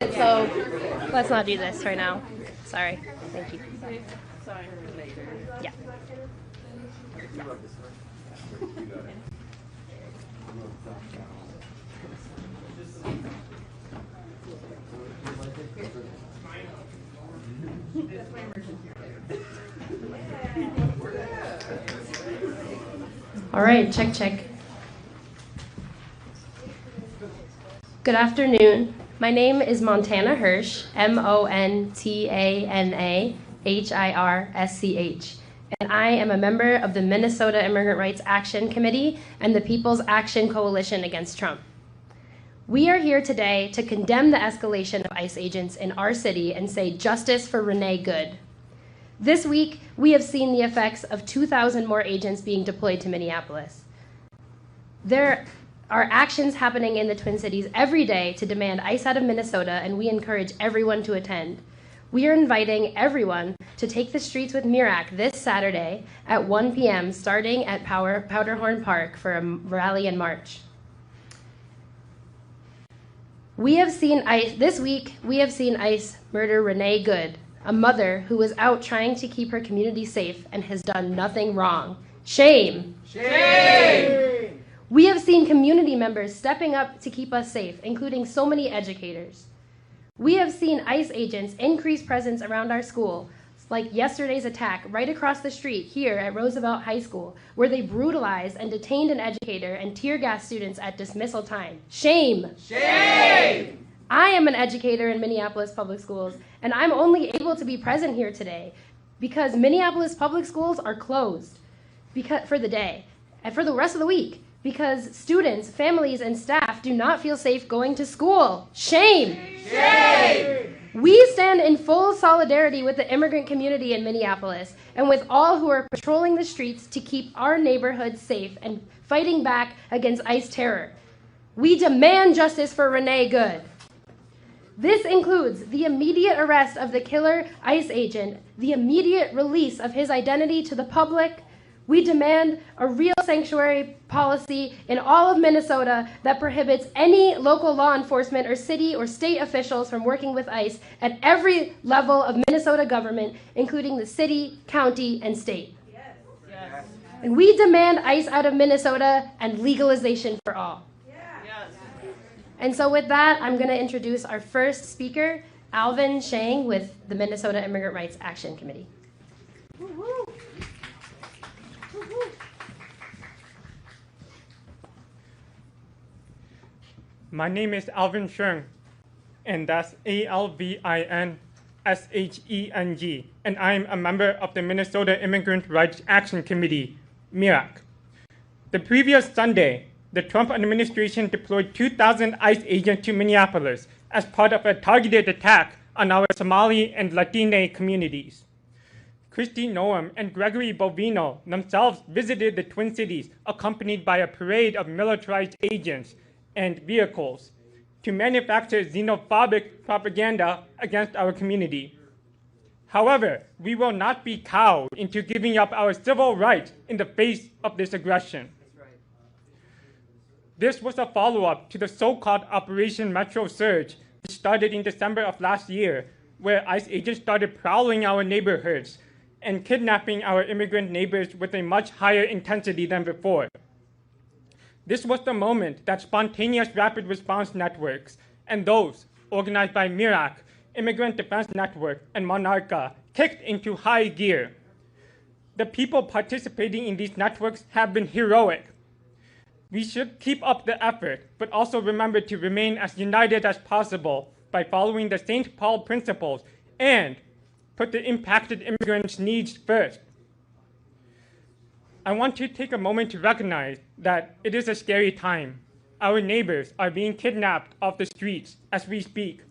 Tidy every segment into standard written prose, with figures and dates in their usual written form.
So let's not do this right now. Sorry. Thank you. Yeah. All right, check, check. Good afternoon. My name is Montana Hirsch, Montana and I am a member of the Minnesota Immigrant Rights Action Committee and the People's Action Coalition Against Trump. We are here today to condemn the escalation of ICE agents in our city and say justice for Renee Good. This week, we have seen the effects of 2,000 more agents being deployed to Minneapolis. There are actions happening in the Twin Cities every day to demand ICE out of Minnesota, and we encourage everyone to attend. We are inviting everyone to take the streets with MIRAC this Saturday at 1 p.m. starting at Powderhorn Park for a rally and march. This week, we have seen ICE murder Renee Good, a mother who was out trying to keep her community safe and has done nothing wrong. Shame! Shame! We have seen community members stepping up to keep us safe, including so many educators. We have seen ICE agents increase presence around our school, like yesterday's attack right across the street here at Roosevelt High School, where they brutalized and detained an educator and tear gassed students at dismissal time. Shame! Shame! I am an educator in Minneapolis Public Schools, and I'm only able to be present here today because Minneapolis Public Schools are closed for the day and for the rest of the week because students, families, and staff do not feel safe going to school. Shame! Shame! We stand in full solidarity with the immigrant community in Minneapolis and with all who are patrolling the streets to keep our neighborhoods safe and fighting back against ICE terror. We demand justice for Renee Good. This includes the immediate arrest of the killer ICE agent, the immediate release of his identity to the public. We demand a real sanctuary policy in all of Minnesota that prohibits any local law enforcement or city or state officials from working with ICE at every level of Minnesota government, including the city, county, and state. Yes. And we demand ICE out of Minnesota and legalization for all. Yes. And so with that, I'm going to introduce our first speaker, Alvin Shang with the Minnesota Immigrant Rights Action Committee. Woo-hoo. My name is Alvin Sheng, and that's ALVINSHENG, and I'm a member of the Minnesota Immigrant Rights Action Committee, MIRAC. The previous Sunday, the Trump administration deployed 2,000 ICE agents to Minneapolis as part of a targeted attack on our Somali and Latine communities. Kristi Noem and Gregory Bovino themselves visited the Twin Cities accompanied by a parade of militarized agents and vehicles to manufacture xenophobic propaganda against our community. However, we will not be cowed into giving up our civil rights in the face of this aggression. This was a follow-up to the so-called Operation Metro Surge, which started in December of last year, where ICE agents started prowling our neighborhoods and kidnapping our immigrant neighbors with a much higher intensity than before. This was the moment that spontaneous rapid response networks and those organized by MIRAC, Immigrant Defense Network, and Monarca kicked into high gear. The people participating in these networks have been heroic. We should keep up the effort, but also remember to remain as united as possible by following the St. Paul principles and put the impacted immigrants' needs first. I want to take a moment to recognize that it is a scary time. Our neighbors are being kidnapped off the streets as we speak.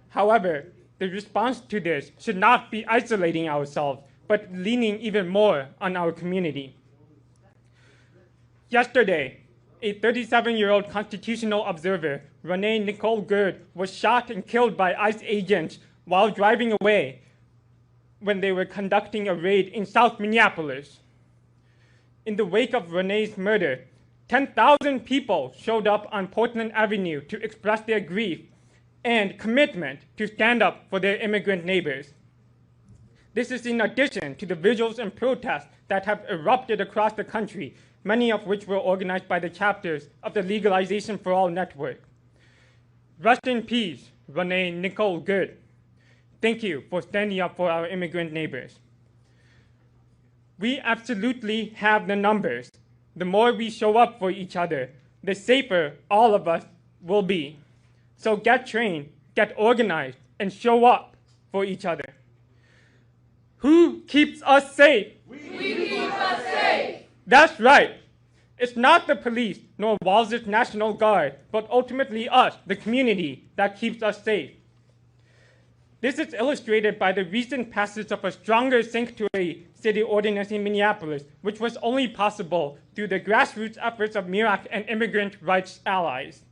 However, the response to this should not be isolating ourselves, but leaning even more on our community. Yesterday, a 37-year-old constitutional observer, Renee Nicole Good, was shot and killed by ICE agents while driving away when they were conducting a raid in South Minneapolis. In the wake of Renee's murder, 10,000 people showed up on Portland Avenue to express their grief and commitment to stand up for their immigrant neighbors. This is in addition to the vigils and protests that have erupted across the country, many of which were organized by the chapters of the Legalization for All network. Rest in peace, Renee Nicole Good. Thank you for standing up for our immigrant neighbors. We absolutely have the numbers. The more we show up for each other, the safer all of us will be. So get trained, get organized, and show up for each other. Who keeps us safe? We keep us safe. That's right. It's not the police nor Walz's National Guard, but ultimately us, the community, that keeps us safe. This is illustrated by the recent passage of a stronger sanctuary city ordinance in Minneapolis, which was only possible through the grassroots efforts of MIRAC and immigrant rights allies.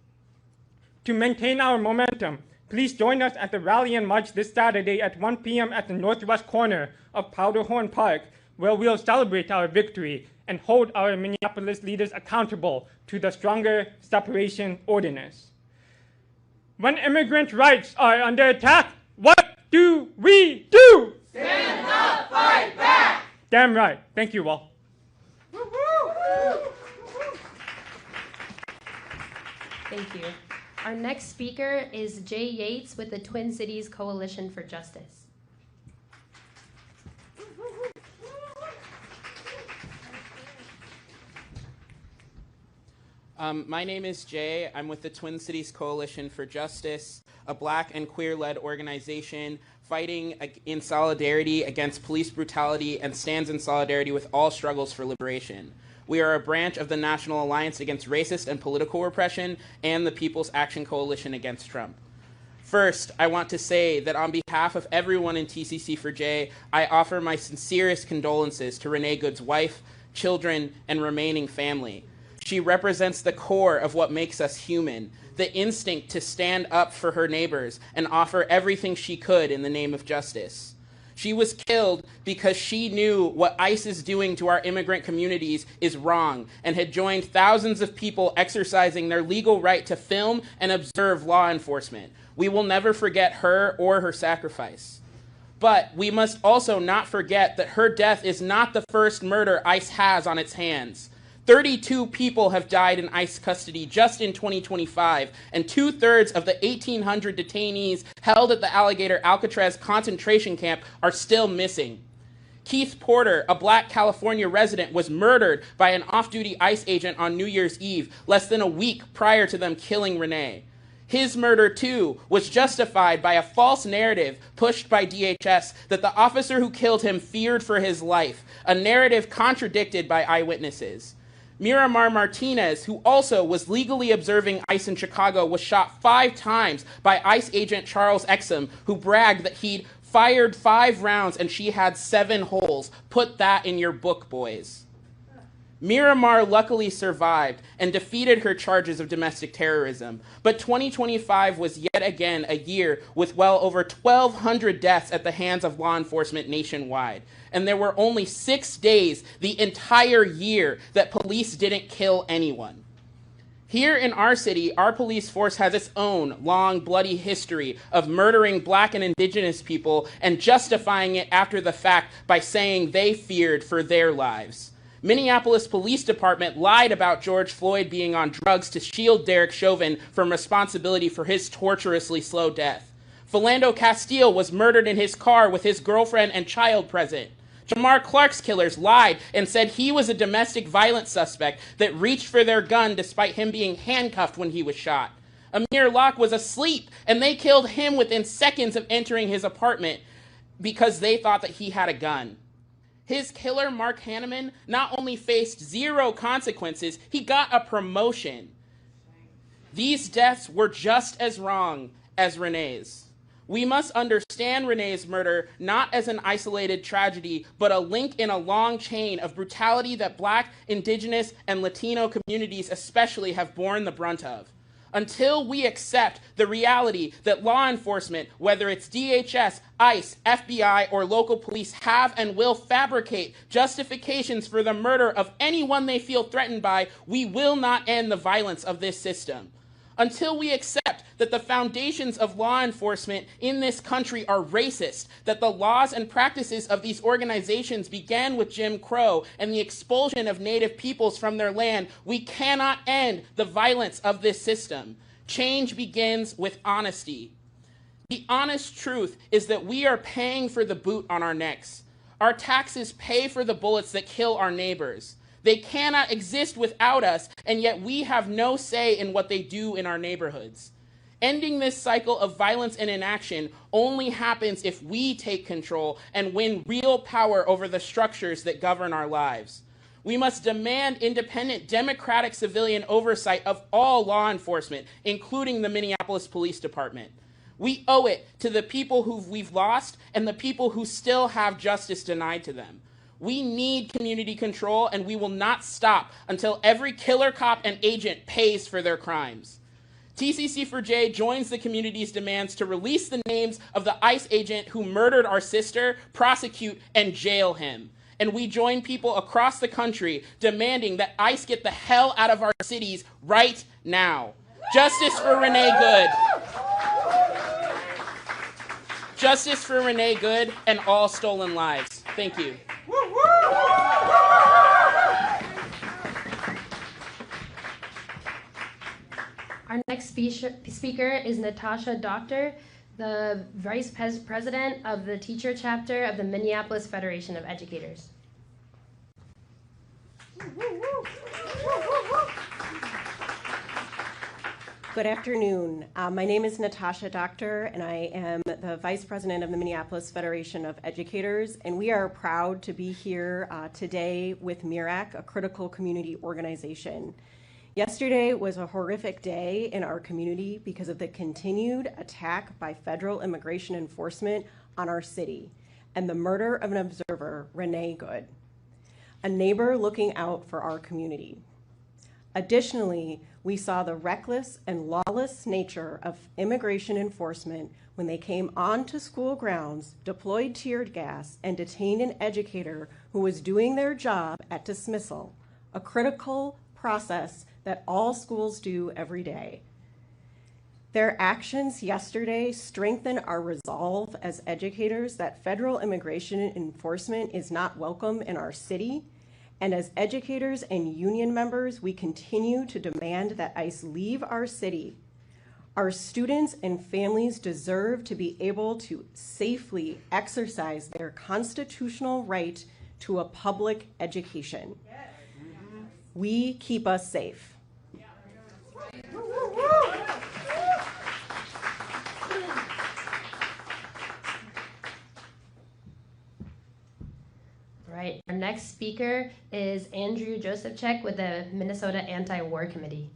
To maintain our momentum, please join us at the rally and march this Saturday at 1 p.m. at the northwest corner of Powderhorn Park, where we'll celebrate our victory and hold our Minneapolis leaders accountable to the stronger separation ordinance. When immigrant rights are under attack, what do we do? Stand up, fight back. Damn right. Thank you all. Thank you. Our next speaker is Jay Yates with the Twin Cities Coalition for Justice. My name is Jay. I'm with the Twin Cities Coalition for Justice, a Black and queer-led organization fighting in solidarity against police brutality and stands in solidarity with all struggles for liberation. We are a branch of the National Alliance Against Racist and Political Repression and the People's Action Coalition Against Trump. First, I want to say that on behalf of everyone in TCC4J, I offer my sincerest condolences to Renee Good's wife, children, and remaining family. She represents the core of what makes us human, the instinct to stand up for her neighbors and offer everything she could in the name of justice. She was killed because she knew what ICE is doing to our immigrant communities is wrong and had joined thousands of people exercising their legal right to film and observe law enforcement. We will never forget her or her sacrifice. But we must also not forget that her death is not the first murder ICE has on its hands. 32 people have died in ICE custody just in 2025, and 2/3 of the 1,800 detainees held at the Alligator Alcatraz concentration camp are still missing. Keith Porter, a Black California resident, was murdered by an off-duty ICE agent on New Year's Eve, less than a week prior to them killing Renee. His murder, too, was justified by a false narrative pushed by DHS that the officer who killed him feared for his life, a narrative contradicted by eyewitnesses. Miramar Martinez, who also was legally observing ICE in Chicago, was shot 5 times by ICE agent Charles Exum, who bragged that he'd fired 5 rounds and she had 7 holes. Put that in your book, boys. Miramar luckily survived and defeated her charges of domestic terrorism, but 2025 was yet again a year with well over 1,200 deaths at the hands of law enforcement nationwide, and there were only 6 days the entire year that police didn't kill anyone. Here in our city, our police force has its own long, bloody history of murdering Black and Indigenous people and justifying it after the fact by saying they feared for their lives. Minneapolis Police Department lied about George Floyd being on drugs to shield Derek Chauvin from responsibility for his torturously slow death. Philando Castile was murdered in his car with his girlfriend and child present. Jamar Clark's killers lied and said he was a domestic violence suspect that reached for their gun despite him being handcuffed when he was shot. Amir Locke was asleep, and they killed him within seconds of entering his apartment because they thought that he had a gun. His killer, Mark Hanneman, not only faced 0 consequences, he got a promotion. These deaths were just as wrong as Renee's. We must understand Renee's murder not as an isolated tragedy, but a link in a long chain of brutality that Black, Indigenous, and Latino communities especially have borne the brunt of. Until we accept the reality that law enforcement, whether it's DHS, ICE, FBI, or local police, have and will fabricate justifications for the murder of anyone they feel threatened by, we will not end the violence of this system. Until we accept that the foundations of law enforcement in this country are racist, that the laws and practices of these organizations began with Jim Crow and the expulsion of Native peoples from their land, we cannot end the violence of this system. Change begins with honesty. The honest truth is that we are paying for the boot on our necks. Our taxes pay for the bullets that kill our neighbors. They cannot exist without us, and yet we have no say in what they do in our neighborhoods. Ending this cycle of violence and inaction only happens if we take control and win real power over the structures that govern our lives. We must demand independent, democratic civilian oversight of all law enforcement, including the Minneapolis Police Department. We owe it to the people who we've lost and the people who still have justice denied to them. We need community control, and we will not stop until every killer cop and agent pays for their crimes. TCC4J joins the community's demands to release the names of the ICE agent who murdered our sister, prosecute, and jail him. And we join people across the country demanding that ICE get the hell out of our cities right now. Justice for Renee Good. Justice for Renee Good and all stolen lives. Thank you. Our next speaker is Natasha Doctor, the Vice President of the Teacher Chapter of the Minneapolis Federation of Educators. Good afternoon. My name is Natasha Doctor, and I am the Vice President of the Minneapolis Federation of Educators, and we are proud to be here today with MIRAC, a critical community organization. Yesterday was a horrific day in our community because of the continued attack by federal immigration enforcement on our city and the murder of an observer, Renee Good, a neighbor looking out for our community. Additionally, we saw the reckless and lawless nature of immigration enforcement when they came onto school grounds, deployed tear gas, and detained an educator who was doing their job at dismissal, a critical process that all schools do every day. Their actions yesterday strengthen our resolve as educators that federal immigration enforcement is not welcome in our city. And as educators and union members, we continue to demand that ICE leave our city. Our students and families deserve to be able to safely exercise their constitutional right to a public education. Yes. We keep us safe. Right. Our next speaker is Andrew Josephchek with the Minnesota Anti-War Committee.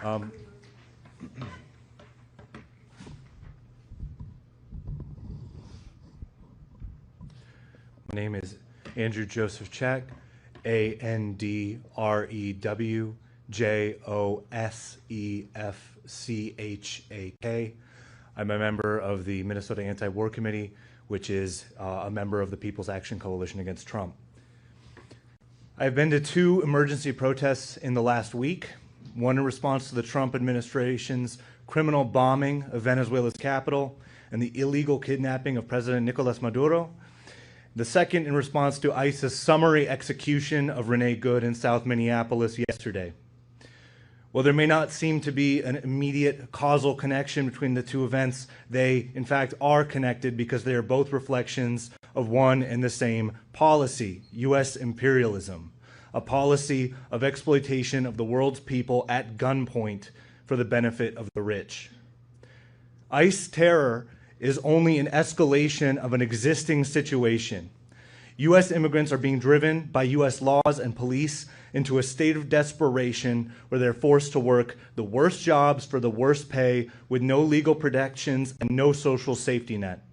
My name is Andrew Josephchek, AndrewJosephchak. I'm a member of the Minnesota Anti-War Committee, which is a member of the People's Action Coalition against Trump. I've been to 2 emergency protests in the last week, one in response to the Trump administration's criminal bombing of Venezuela's capital and the illegal kidnapping of President Nicolas Maduro. The second in response to ICE's summary execution of Renee Good in South Minneapolis yesterday. While there may not seem to be an immediate causal connection between the 2 events, they in fact are connected because they are both reflections of one and the same policy, U.S. imperialism, a policy of exploitation of the world's people at gunpoint for the benefit of the rich. ICE terror is only an escalation of an existing situation. U.S. immigrants are being driven by U.S. laws and police into a state of desperation where they're forced to work the worst jobs for the worst pay with no legal protections and no social safety net.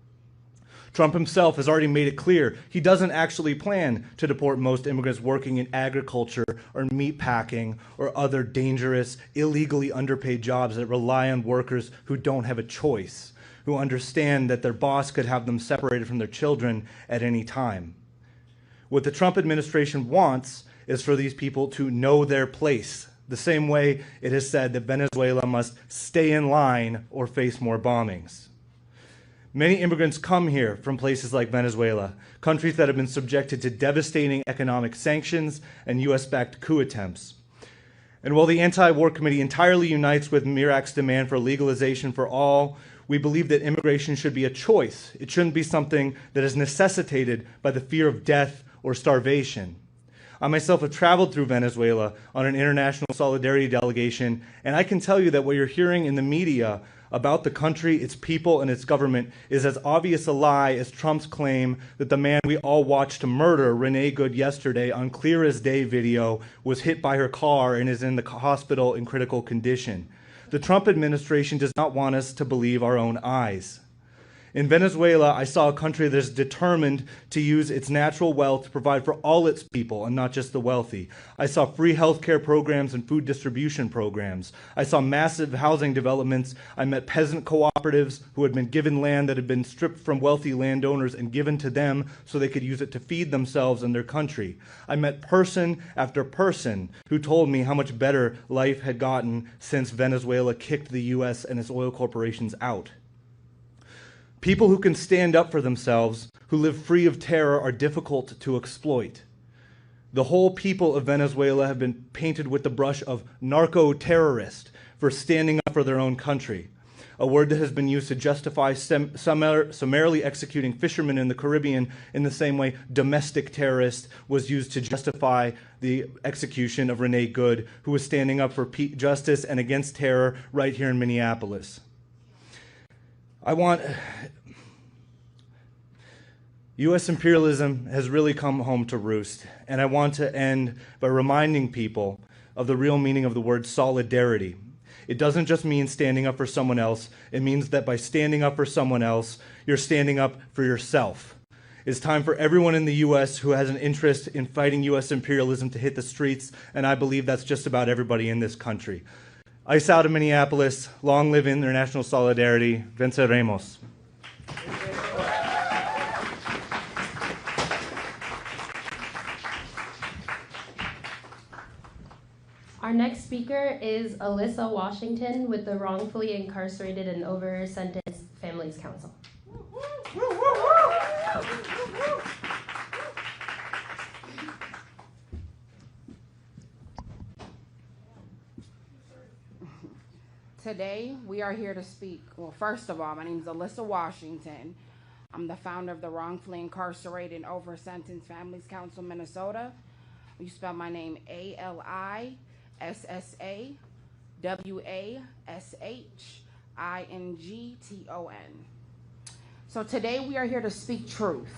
Trump himself has already made it clear he doesn't actually plan to deport most immigrants working in agriculture or meat packing or other dangerous, illegally underpaid jobs that rely on workers who don't have a choice, who understand that their boss could have them separated from their children at any time. What the Trump administration wants is for these people to know their place, the same way it is said that Venezuela must stay in line or face more bombings. Many immigrants come here from places like Venezuela, countries that have been subjected to devastating economic sanctions and US-backed coup attempts. And while the Anti-War Committee entirely unites with MIRAC's demand for legalization for all, we believe that immigration should be a choice. It shouldn't be something that is necessitated by the fear of death or starvation. I myself have traveled through Venezuela on an international solidarity delegation, and I can tell you that what you're hearing in the media about the country, its people, and its government is as obvious a lie as Trump's claim that the man we all watched murder, Renee Good, yesterday on clear as day video was hit by her car and is in the hospital in critical condition. The Trump administration does not want us to believe our own eyes. In Venezuela, I saw a country that is determined to use its natural wealth to provide for all its people and not just the wealthy. I saw free healthcare programs and food distribution programs. I saw massive housing developments. I met peasant cooperatives who had been given land that had been stripped from wealthy landowners and given to them so they could use it to feed themselves and their country. I met person after person who told me how much better life had gotten since Venezuela kicked the US and its oil corporations out. People who can stand up for themselves, who live free of terror, are difficult to exploit. The whole people of Venezuela have been painted with the brush of narco-terrorist for standing up for their own country, a word that has been used to justify summarily executing fishermen in the Caribbean in the same way domestic terrorist was used to justify the execution of Renee Good, who was standing up for justice and against terror right here in Minneapolis. U.S. imperialism has really come home to roost, and I want to end by reminding people of the real meaning of the word solidarity. It doesn't just mean standing up for someone else. It means that by standing up for someone else, you're standing up for yourself. It's time for everyone in the U.S. who has an interest in fighting U.S. imperialism to hit the streets, and I believe that's just about everybody in this country. ICE out of Minneapolis, long live international solidarity, venceremos. Our next speaker is Alyssa Washington with the Wrongfully Incarcerated and Over-Sentenced Families Council. Today, we are here to speak. Well, first of all, my name is Alyssa Washington. I'm the founder of the Wrongfully Incarcerated and Over-Sentenced Families Council, Minnesota. You spell my name ALISSAWASHINGTON. So today we are here to speak truth,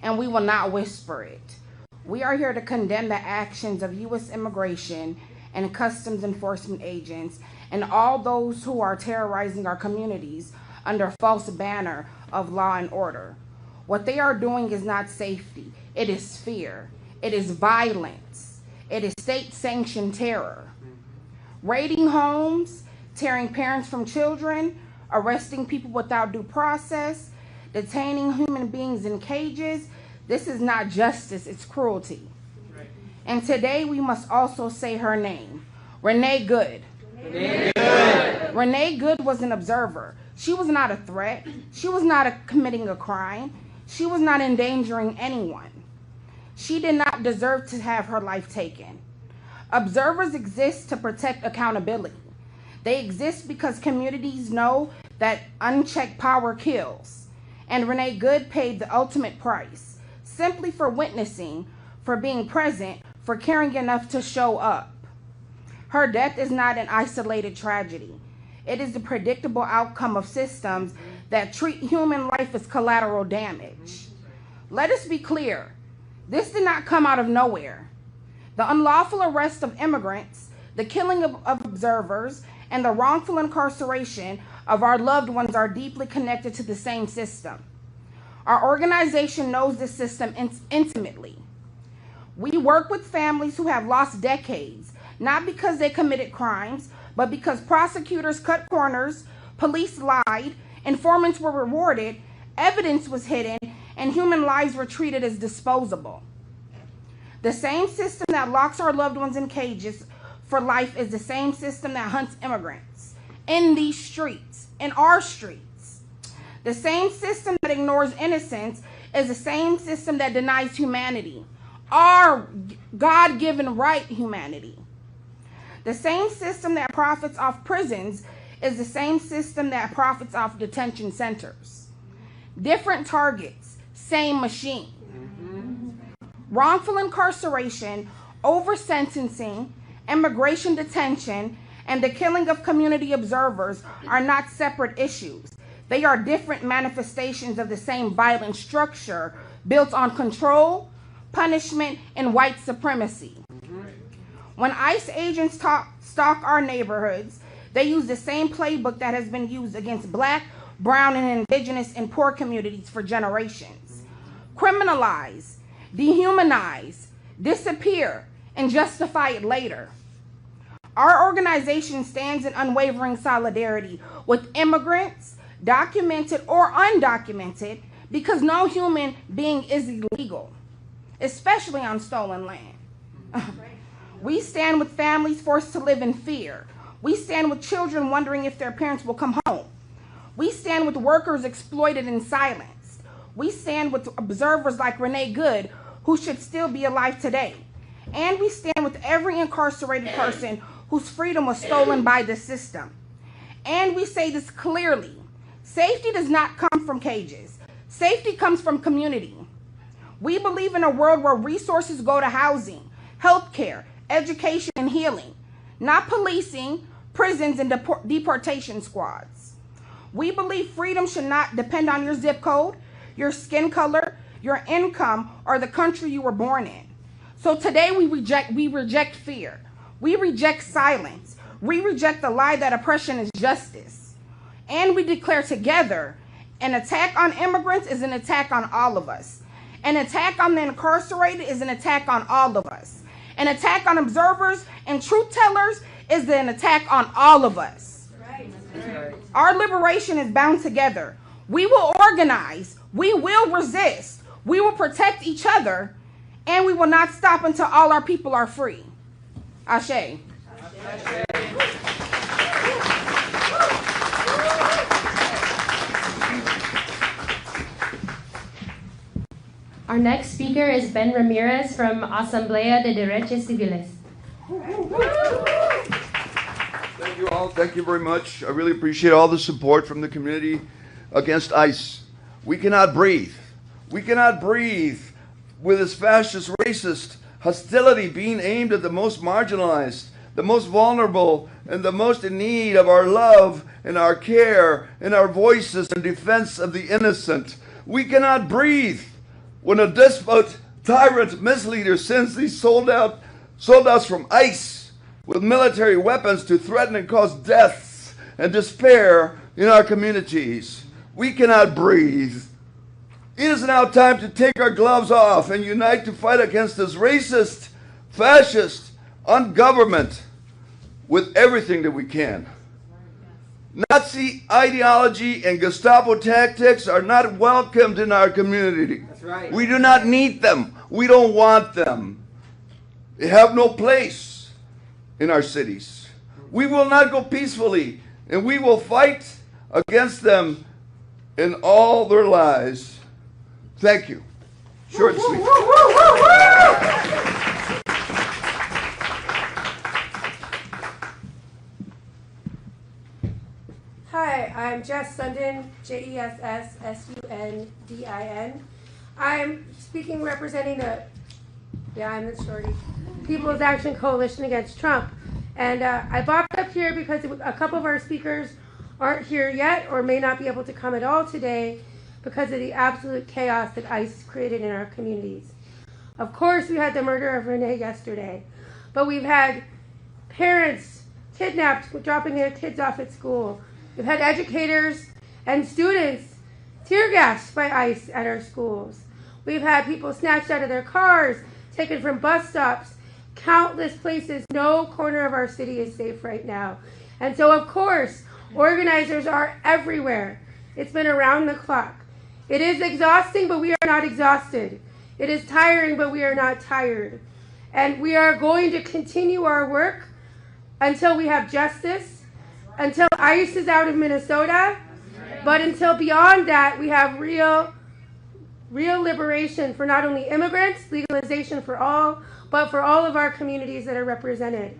and we will not whisper it. We are here to condemn the actions of U.S. immigration and customs enforcement agents and all those who are terrorizing our communities under false banner of law and order. What they are doing is not safety. It is fear. It is violence. It is state-sanctioned terror. Raiding homes, tearing parents from children, arresting people without due process, detaining human beings in cages. This is not justice, it's cruelty. And today we must also say her name, Renee Good. Renee Good. Renee Good was an observer. She was not a threat. She was not committing a crime. She was not endangering anyone. She did not deserve to have her life taken. Observers exist to protect accountability. They exist because communities know that unchecked power kills. And Renee Good paid the ultimate price, simply for witnessing, for being present, for caring enough to show up. Her death is not an isolated tragedy. It is the predictable outcome of systems that treat human life as collateral damage. Let us be clear. This did not come out of nowhere. The unlawful arrest of immigrants, the killing of observers, and the wrongful incarceration of our loved ones are deeply connected to the same system. Our organization knows this system intimately. We work with families who have lost decades, not because they committed crimes, but because prosecutors cut corners, police lied, informants were rewarded, evidence was hidden, and human lives were treated as disposable. The same system that locks our loved ones in cages for life is the same system that hunts immigrants in these streets, in our streets. The same system that ignores innocence is the same system that denies humanity, our God-given right humanity. The same system that profits off prisons is the same system that profits off detention centers. Different targets, same machine. Wrongful incarceration, over-sentencing, immigration detention, and the killing of community observers are not separate issues. They are different manifestations of the same violent structure built on control, punishment, and white supremacy. When ICE agents stalk our neighborhoods, they use the same playbook that has been used against Black, brown, and indigenous and poor communities for generations. Criminalize, dehumanize, disappear, and justify it later. Our organization stands in unwavering solidarity with immigrants, documented or undocumented, because no human being is illegal, especially on stolen land. We stand with families forced to live in fear. We stand with children wondering if their parents will come home. We stand with workers exploited and silenced. We stand with observers like Renee Good, who should still be alive today. And we stand with every incarcerated person whose freedom was stolen by the system. And we say this clearly: safety does not come from cages. Safety comes from community. We believe in a world where resources go to housing, healthcare, education, and healing, not policing, prisons, and deportation squads. We believe freedom should not depend on your zip code, your skin color, your income, or the country you were born in. So today we reject fear. We reject silence. We reject the lie that oppression is justice. And we declare together, an attack on immigrants is an attack on all of us. An attack on the incarcerated is an attack on all of us. An attack on observers and truth tellers is an attack on all of us. Right. Our liberation is bound together. We will organize. We will resist. We will protect each other. And we will not stop until all our people are free. Ashe. Ashe. Our next speaker is Ben Ramirez from Asamblea de Derechos Civiles. Thank you all. Thank you very much. I really appreciate all the support from the community against ICE. We cannot breathe. We cannot breathe with this fascist, racist hostility being aimed at the most marginalized, the most vulnerable, and the most in need of our love and our care and our voices in defense of the innocent. We cannot breathe when a despot, tyrant, misleader sends these soldouts from ICE with military weapons to threaten and cause deaths and despair in our communities. We cannot breathe. It is now time to take our gloves off and unite to fight against this racist, fascist, ungovernment with everything that we can. Nazi ideology and Gestapo tactics are not welcomed in our community. That's right. We do not need them. We don't want them. They have no place in our cities. We will not go peacefully, and we will fight against them in all their lies. Thank you. Short and sweet. Hi, I'm Jess Sundin, Jessssundin. I'm speaking representing I'm the shorty, People's Action Coalition Against Trump. And I bopped up here because a couple of our speakers aren't here yet or may not be able to come at all today because of the absolute chaos that ICE created in our communities. Of course, we had the murder of Renee yesterday, but we've had parents kidnapped, dropping their kids off at school. We've had educators and students tear gassed by ICE at our schools. We've had people snatched out of their cars, taken from bus stops, countless places. No corner of our city is safe right now. And so, of course, organizers are everywhere. It's been around the clock. It is exhausting, but we are not exhausted. It is tiring, but we are not tired. And we are going to continue our work until we have justice, until ICE is out of Minnesota, but until beyond that, we have real liberation for not only immigrants, legalization for all, but for all of our communities that are represented.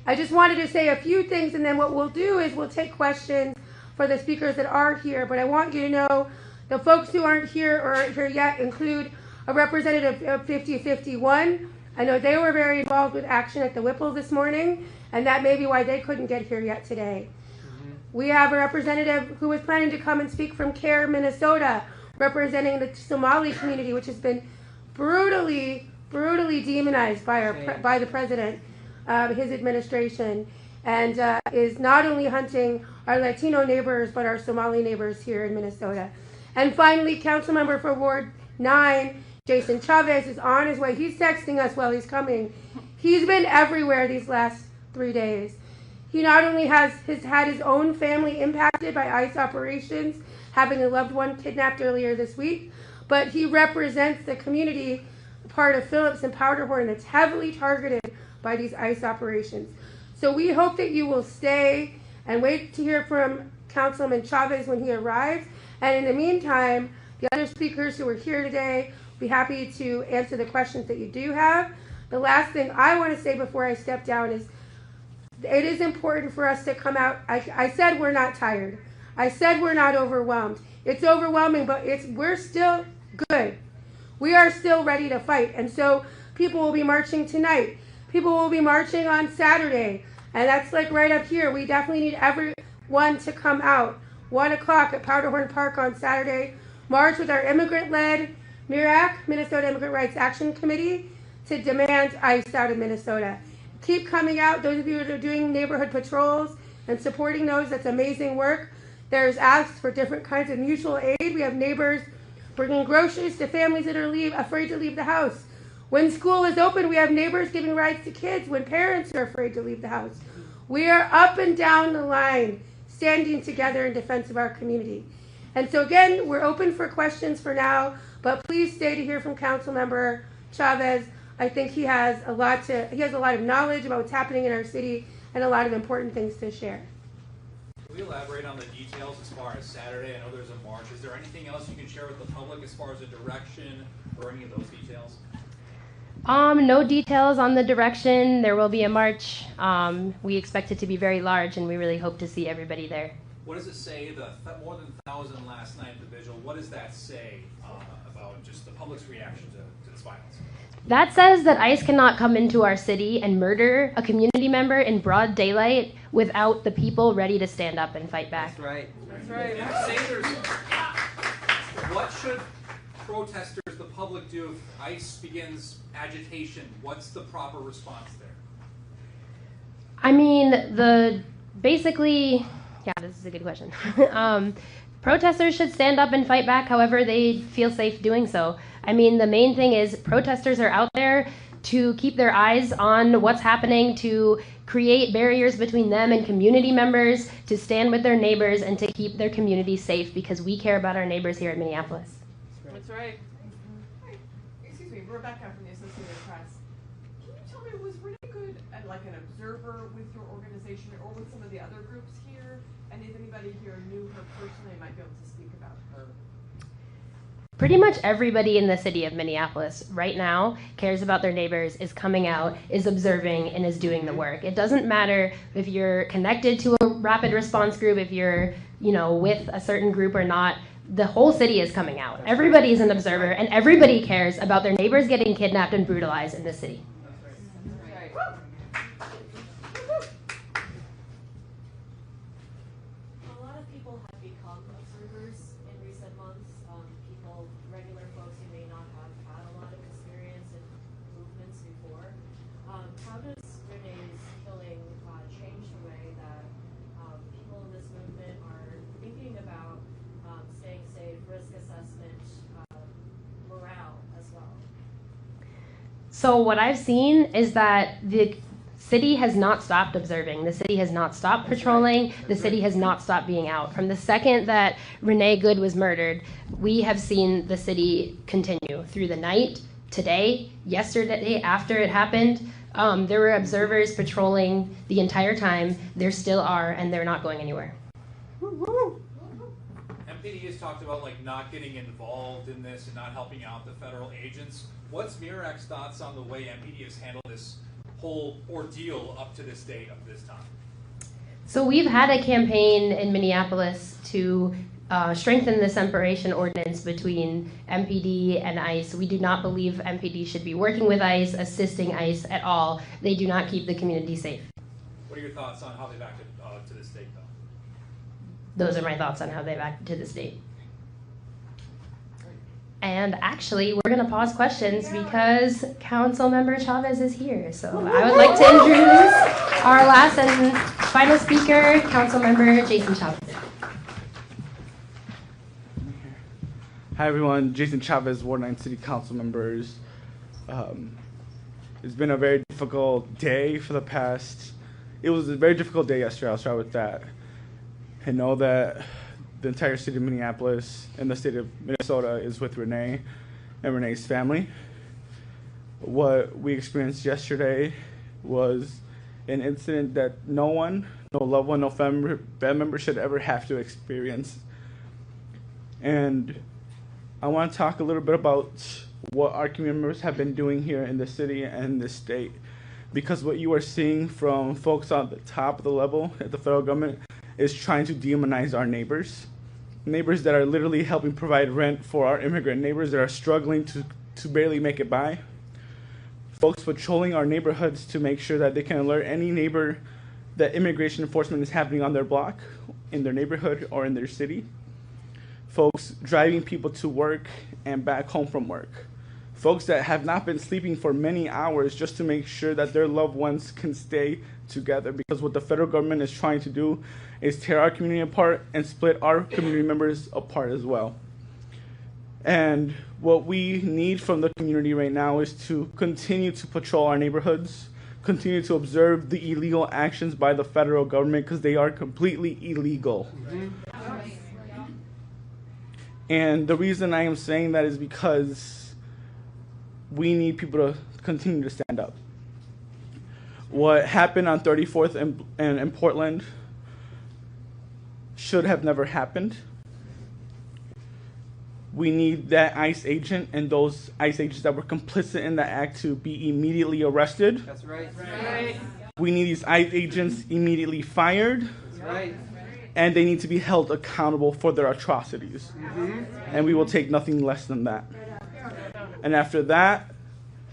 I just wanted to say a few things, and then what we'll do is we'll take questions for the speakers that are here. But I want you to know the folks who aren't here or aren't here yet include a representative of 5051. I know they were very involved with action at the Whipple this morning, and that may be why they couldn't get here yet today. We have a representative who is planning to come and speak from CARE, Minnesota, representing the Somali community, which has been brutally demonized by the president, his administration, and is not only hunting our Latino neighbors, but our Somali neighbors here in Minnesota. And finally, council member for Ward 9, Jason Chavez, is on his way. He's texting us while he's coming. He's been everywhere these last 3 days. He not only has had his own family impacted by ICE operations, having a loved one kidnapped earlier this week, but he represents the community, part of Phillips and Powderhorn, that's heavily targeted by these ICE operations. So we hope that you will stay and wait to hear from Councilman Chavez when he arrives. And in the meantime, the other speakers who are here today will be happy to answer the questions that you do have. The last thing I want to say before I step down is it is important for us to come out. I said we're not tired. I said we're not overwhelmed. It's overwhelming, but we're still good. We are still ready to fight. And so people will be marching tonight. People will be marching on Saturday. And that's like right up here. We definitely need everyone to come out. 1 o'clock at Powderhorn Park on Saturday. March with our immigrant-led MIRAC, Minnesota Immigrant Rights Action Committee, to demand ICE out of Minnesota. Keep coming out. Those of you that are doing neighborhood patrols and supporting those, that's amazing work. There's asks for different kinds of mutual aid. We have neighbors bringing groceries to families that are afraid to leave the house. When school is open, we have neighbors giving rides to kids when parents are afraid to leave the house. We are up and down the line, standing together in defense of our community. And so again, we're open for questions for now, but please stay to hear from Councilmember Chavez. I think he has a lot of knowledge about what's happening in our city and a lot of important things to share. Can we elaborate on the details as far as Saturday? I know there's a march. Is there anything else you can share with the public as far as a direction or any of those details? No details on the direction. There will be a march. We expect it to be very large, and we really hope to see everybody there. What does it say, the more than 1,000 last night at the vigil, what does that say about just the public's reaction to this violence? That says that ICE cannot come into our city and murder a community member in broad daylight without the people ready to stand up and fight back. That's right. That's right. What should protesters, the public, do if ICE begins agitation? What's the proper response there? I mean, basically, this is a good question. Protesters should stand up and fight back however they feel safe doing so. I mean, the main thing is protesters are out there to keep their eyes on what's happening, to create barriers between them and community members, to stand with their neighbors, and to keep their community safe because we care about our neighbors here in Minneapolis. That's right. Excuse me, Rebecca from the Associated Press. Can you tell me, was Renee Good like an observer with your organization or with some of the other groups here? And if anybody here knew her personally, might be able to speak about her. Pretty much everybody in the city of Minneapolis right now cares about their neighbors, is coming out, is observing, and is doing the work. It doesn't matter if you're connected to a rapid response group, if you're, with a certain group or not. The whole city is coming out. Everybody is an observer, and everybody cares about their neighbors getting kidnapped and brutalized in the city. A lot of people have become observers in recent months. Regular folks who may not have had a lot of experience in movements before. How does Renee's killing change the way that people in this movement are thinking about staying safe, risk assessment, morale as well? So what I've seen is that the city has not stopped observing. The city has not stopped patrolling. The city has not stopped being out. From the second that Renee Good was murdered, we have seen the city continue through the night, today, yesterday, after it happened, there were observers patrolling the entire time. There still are, and they're not going anywhere. MPD has talked about like not getting involved in this and not helping out the federal agents. What's MIRAC's thoughts on the way MPD has handled this whole ordeal up to this date, up to this time? So we've had a campaign in Minneapolis to strengthen the separation ordinance between MPD and ICE. We do not believe MPD should be working with ICE, assisting ICE at all. They do not keep the community safe. What are your thoughts on how they've acted to this date, though? Those are my thoughts on how they've acted to this date. And actually, we're going to pause questions because Councilmember Chavez is here. So I would like to introduce our last and final speaker, Councilmember Jason Chavez. Hi everyone, Jason Chavez, Ward 9 City Council members. It's been a very difficult day for the past. It was a very difficult day yesterday, I'll start with that. I know that the entire city of Minneapolis and the state of Minnesota is with Renee and Renee's family. What we experienced yesterday was an incident that no one, no loved one, no family member should ever have to experience. And I want to talk a little bit about what our community members have been doing here in the city and the state. Because what you are seeing from folks on the top of the level at the federal government is trying to demonize our neighbors. Neighbors that are literally helping provide rent for our immigrant neighbors that are struggling to barely make it by. Folks patrolling our neighborhoods to make sure that they can alert any neighbor that immigration enforcement is happening on their block, in their neighborhood, or in their city. Folks driving people to work and back home from work. Folks that have not been sleeping for many hours just to make sure that their loved ones can stay together, because what the federal government is trying to do is tear our community apart and split our community members apart as well. And what we need from the community right now is to continue to patrol our neighborhoods, continue to observe the illegal actions by the federal government, because they are completely illegal. And the reason I am saying that is because we need people to continue to stand up. What happened on 34th and in Portland should have never happened. We need that ICE agent and those ICE agents that were complicit in the act to be immediately arrested. That's right. That's right. We need these ICE agents immediately fired. That's right. And they need to be held accountable for their atrocities. And we will take nothing less than that. And after that,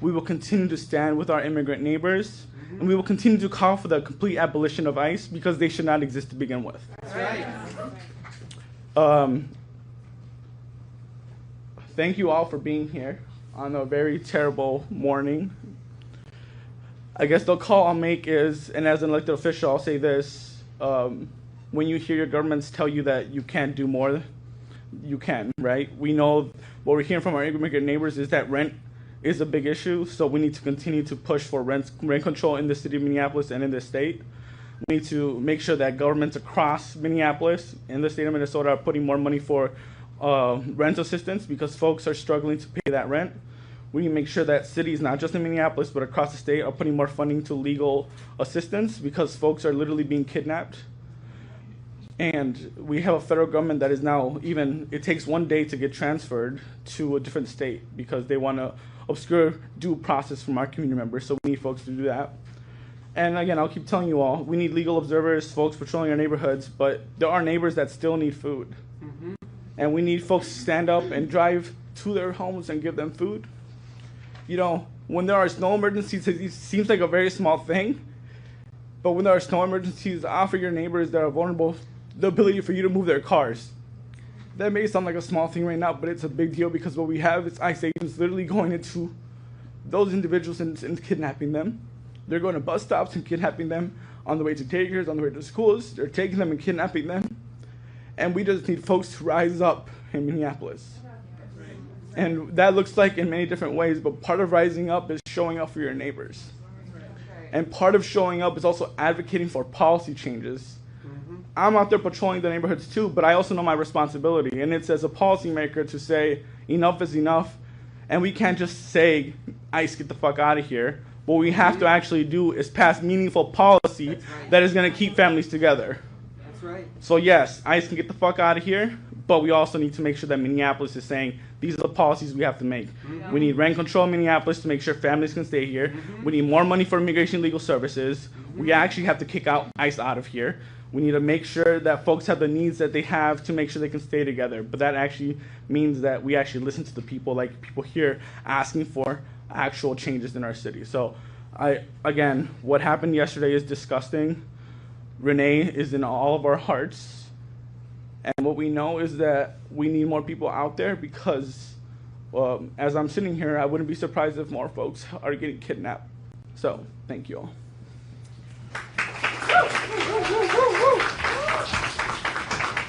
we will continue to stand with our immigrant neighbors, and we will continue to call for the complete abolition of ICE, because they should not exist to begin with. That's right. Thank you all for being here on a very terrible morning. I guess the call I'll make is, and as an elected official, I'll say this, when you hear your governments tell you that you can't do more, you can, right? We know what we're hearing from our immigrant neighbors is that rent is a big issue, so we need to continue to push for rent control in the city of Minneapolis and in the state. We need to make sure that governments across Minneapolis and the state of Minnesota are putting more money for rent assistance, because folks are struggling to pay that rent. We need to make sure that cities, not just in Minneapolis, but across the state, are putting more funding to legal assistance, because folks are literally being kidnapped. And we have a federal government that is now it takes one day to get transferred to a different state, because they want to obscure due process from our community members. So we need folks to do that. And again, I'll keep telling you all, we need legal observers, folks patrolling our neighborhoods, but there are neighbors that still need food. And we need folks to stand up and drive to their homes and give them food. You know, when there are snow emergencies, it seems like a very small thing. But when there are snow emergencies, offer your neighbors that are vulnerable the ability for you to move their cars. That may sound like a small thing right now, but it's a big deal, because what we have is ICE agents literally going into those individuals and kidnapping them. They're going to bus stops and kidnapping them on the way to daycares, on the way to schools. They're taking them and kidnapping them. And we just need folks to rise up in Minneapolis. And that looks like in many different ways, but part of rising up is showing up for your neighbors. And part of showing up is also advocating for policy changes. I'm out there patrolling the neighborhoods too, but I also know my responsibility. And it's as a policymaker to say enough is enough, And we can't just say, ICE, get the fuck out of here. What we have to actually do is pass meaningful policy that is going to keep families together. That's right. So yes, ICE can get the fuck out of here, but we also need to make sure that Minneapolis is saying, these are the policies we have to make. Mm-hmm. We need rent control in Minneapolis to make sure families can stay here. Mm-hmm. We need more money for immigration legal services. Mm-hmm. We actually have to kick out ICE out of here. We need to make sure that folks have the needs that they have to make sure they can stay together. But that actually means that we actually listen to the people, like people here, asking for actual changes in our city. So, again, what happened yesterday is disgusting. Renee is in all of our hearts. And what we know is that we need more people out there because as I'm sitting here, I wouldn't be surprised if more folks are getting kidnapped. So, thank you all.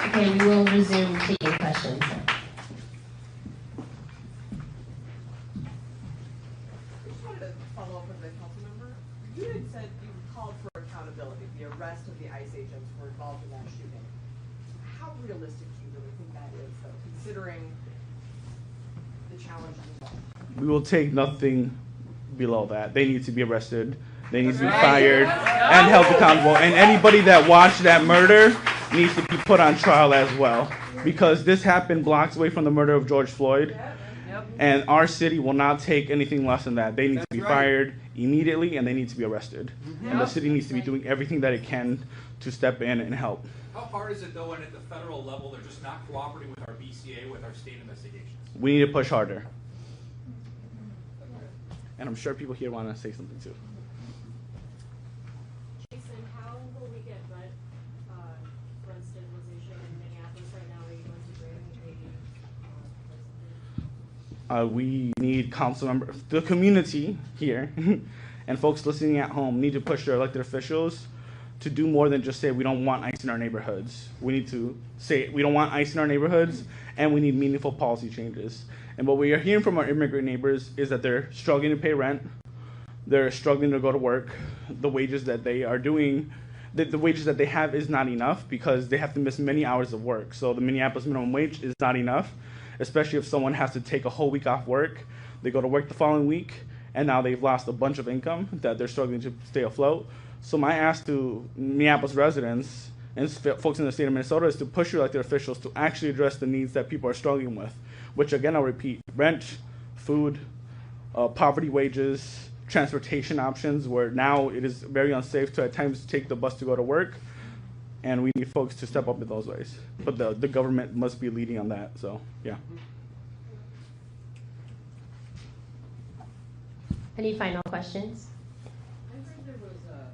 Okay, we will resume taking questions. I just wanted to follow up with the council member. You had said you called for accountability, the arrest of the ICE agents who were involved in that shooting. How realistic do you really think that is, though, considering the challenges involved? We will take nothing below that. They need to be arrested. They need to be fired and held accountable. And anybody that watched that murder needs to be put on trial as well. Because this happened blocks away from the murder of George Floyd. And our city will not take anything less than that. They need to be fired immediately and they need to be arrested. And the city needs to be doing everything that it can to step in and help. How hard is it, though, when at the federal level they're just not cooperating with our BCA, with our state investigations? We need to push harder. And I'm sure people here want to say something too. Jason, how will we get rent stabilization in Minneapolis right now? Are you going to bring a we need council members, the community here, and folks listening at home need to push their elected officials to do more than just say we don't want ICE in our neighborhoods. We need to say we don't want ICE in our neighborhoods, and we need meaningful policy changes. And what we are hearing from our immigrant neighbors is that they're struggling to pay rent, they're struggling to go to work, the wages that they are doing, the wages that they have is not enough because they have to miss many hours of work. So the Minneapolis minimum wage is not enough, especially if someone has to take a whole week off work. They go to work the following week, and now they've lost a bunch of income that they're struggling to stay afloat. So my ask to Minneapolis residents and folks in the state of Minnesota is to push your elected officials to actually address the needs that people are struggling with, which again, I'll repeat, rent, food, poverty wages, transportation options, where now it is very unsafe to at times take the bus to go to work, and we need folks to step up in those ways. But the government must be leading on that, so yeah. Any final questions? I heard there was a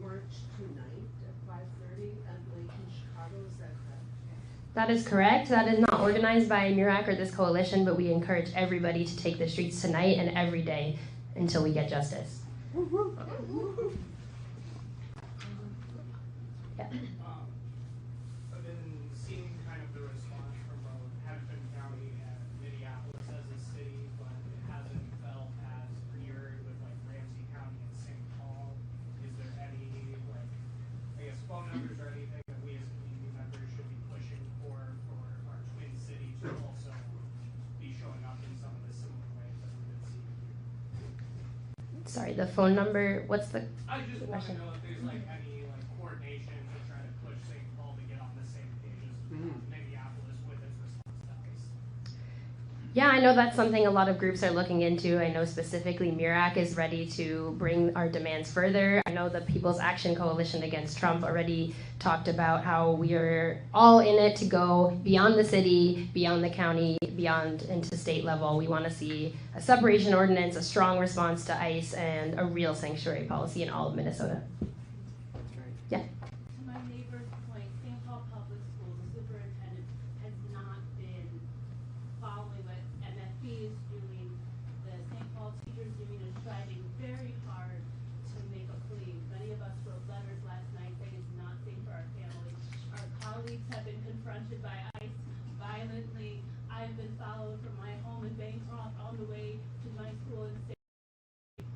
march tonight at 5:30 in Chicago. Is that correct? That is correct. That is not organized by MIRAC or this coalition, but we encourage everybody to take the streets tonight and every day until we get justice. Yeah. I've been seeing kind of the response from both Hennepin County and Minneapolis as a city, but it hasn't felt as mirrored with like Ramsey County and St. Paul. Is there any phone numbers or anything that we as community members should be pushing for our twin city to also be showing up in some of the similar ways that we've been seeing here? Sorry, the phone number, what's the I just want to question? know if there's any coordination to try to push St. Paul to get on the same page as Minneapolis with its response to ICE. Yeah, I know that's something a lot of groups are looking into. I know specifically MIRAC is ready to bring our demands further. I know the People's Action Coalition Against Trump already talked about how we are all in it to go beyond the city, beyond the county, beyond into state level. We want to see a separation ordinance, a strong response to ICE, and a real sanctuary policy in all of Minnesota. That's right. Yeah. To my neighbor's point, St. Paul Public Schools, the superintendent has not been following what MFB is doing. The St. Paul Teachers Union is striving very hard to make a plea. Many of us wrote letters last night saying it's not safe for our families. Our colleagues have been confronted by ICE violently. I have been followed from my home in Bancroft on the way to my school in St.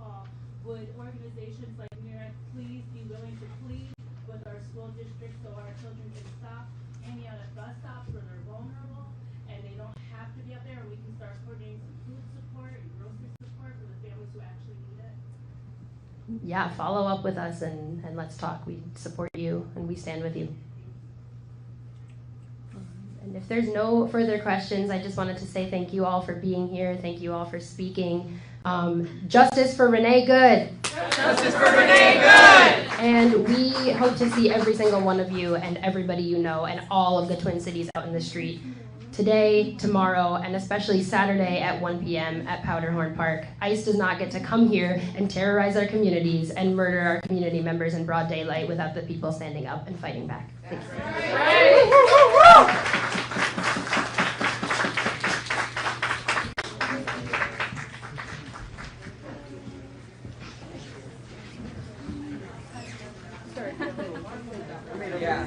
Paul. Would organizations like MIRAC please be willing to plead with our school districts so our children can stop hanging out at bus stops where they're vulnerable and they don't have to be up there, and we can start coordinating some food support and grocery support for the families who actually need it. Yeah, follow up with us and let's talk. We support you and we stand with you. And if there's no further questions, I just wanted to say thank you all for being here. Thank you all for speaking. Justice for Renee Good. Justice for Renee Good. And we hope to see every single one of you and everybody you know and all of the Twin Cities out in the street today, tomorrow, and especially Saturday at 1 p.m. at Powderhorn Park. ICE does not get to come here and terrorize our communities and murder our community members in broad daylight without the people standing up and fighting back. Thank you. Yeah.